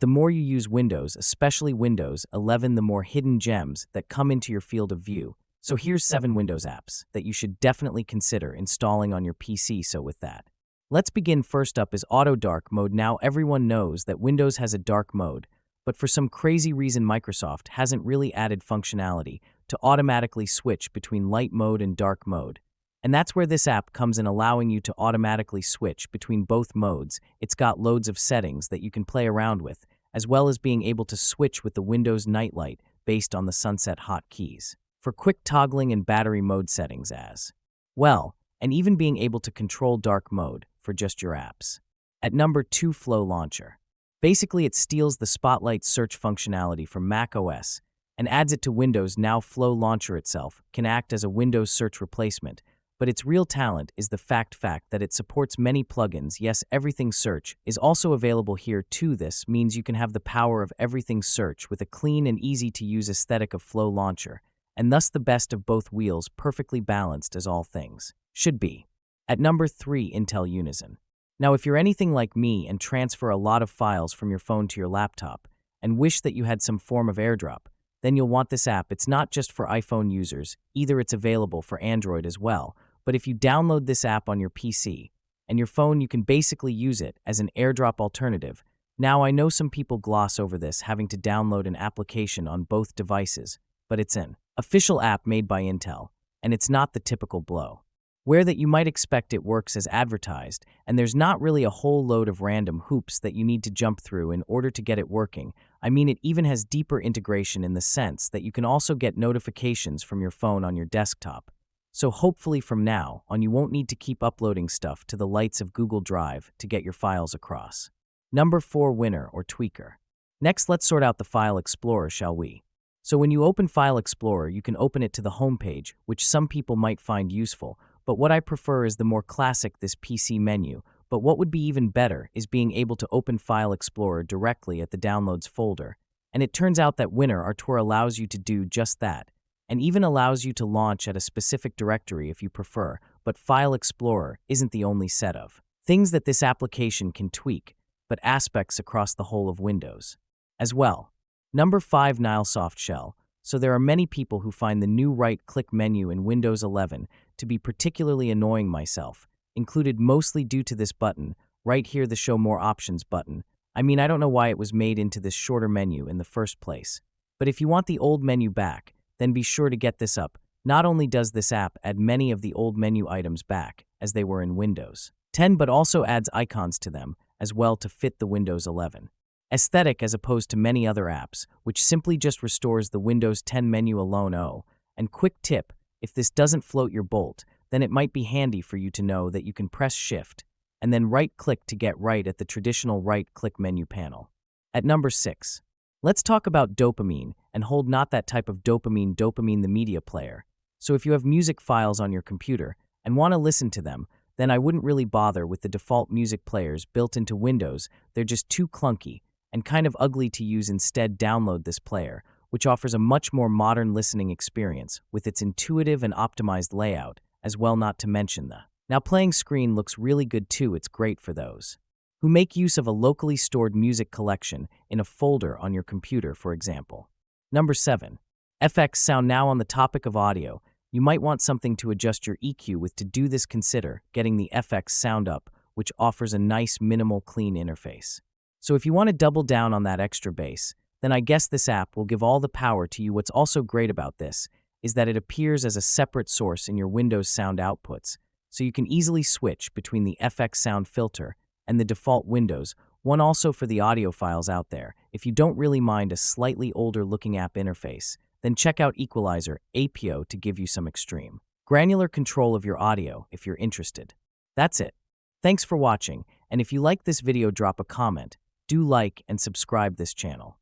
The more you use Windows, especially Windows 11, the more hidden gems that come into your field of view. So here's 7 Windows apps that you should definitely consider installing on your PC. So with that, let's begin. First up is Auto Dark Mode. Now everyone knows that Windows has a dark mode, but for some crazy reason Microsoft hasn't really added functionality to automatically switch between light mode and dark mode. And that's where this app comes in, allowing you to automatically switch between both modes. It's got loads of settings that you can play around with, as well as being able to switch with the Windows nightlight based on the sunset hotkeys, for quick toggling and battery mode settings as well, and even being able to control dark mode for just your apps. At number 2, Flow Launcher. Basically, it steals the Spotlight search functionality from Mac OS and adds it to Windows. Now Flow Launcher itself can act as a Windows search replacement, but its real talent is the fact that it supports many plugins. Yes, Everything Search is also available here too. This means you can have the power of Everything Search with a clean and easy-to-use aesthetic of Flow Launcher, and thus the best of both worlds, perfectly balanced as all things should be. At number 3, Intel Unison. Now, if you're anything like me and transfer a lot of files from your phone to your laptop and wish that you had some form of AirDrop, then you'll want this app. It's not just for iPhone users, either. It's available for Android as well. But if you download this app on your PC and your phone, you can basically use it as an AirDrop alternative. Now, I know some people gloss over this, having to download an application on both devices, but it's an official app made by Intel, and it's not the typical blow where that you might expect. It works as advertised, and there's not really a whole load of random hoops that you need to jump through in order to get it working. I mean, it even has deeper integration in the sense that you can also get notifications from your phone on your desktop. So hopefully from now on you won't need to keep uploading stuff to the likes of Google Drive to get your files across. Number 4, Winner or Tweaker. Next, let's sort out the File Explorer, shall we? So when you open File Explorer, you can open it to the home page, which some people might find useful, but what I prefer is the more classic this PC menu. But what would be even better is being able to open File Explorer directly at the Downloads folder. And it turns out that Winner or Tour allows you to do just that, and even allows you to launch at a specific directory if you prefer. But File Explorer isn't the only set of things that this application can tweak, but aspects across the whole of Windows as well. Number 5, Nile Soft Shell. So there are many people who find the new right-click menu in Windows 11 to be particularly annoying, myself included, mostly due to this button right here, the Show More Options button. I mean, I don't know why it was made into this shorter menu in the first place. But if you want the old menu back, then be sure to get this up. Not only does this app add many of the old menu items back as they were in Windows 10, but also adds icons to them as well to fit the Windows 11 aesthetic, as opposed to many other apps, which simply just restores the Windows 10 menu alone. Oh, and quick tip, if this doesn't float your boat, then it might be handy for you to know that you can press Shift and then right-click to get right at the traditional right-click menu panel. At number 6, let's talk about Dopamine, and hold not that type of Dopamine, the media player. So if you have music files on your computer and want to listen to them, then I wouldn't really bother with the default music players built into Windows. They're just too clunky and kind of ugly to use. Instead, download this player, which offers a much more modern listening experience with its intuitive and optimized layout, as well, not to mention the now playing screen looks really good too. It's great for those who make use of a locally stored music collection in a folder on your computer, for example. Number 7, FX Sound. Now, on the topic of audio, you might want something to adjust your EQ with. To do this, consider getting the FX Sound up, which offers a nice, minimal, clean interface. So if you want to double down on that extra bass, then I guess this app will give all the power to you. What's also great about this is that it appears as a separate source in your Windows sound outputs, so you can easily switch between the FX Sound filter and the default Windows one. Also, for the audiophiles out there, if you don't really mind a slightly older looking app interface, then check out Equalizer APO to give you some extreme granular control of your audio if you're interested. That's it. Thanks for watching, and if you like this video, drop a comment. Do like and subscribe this channel.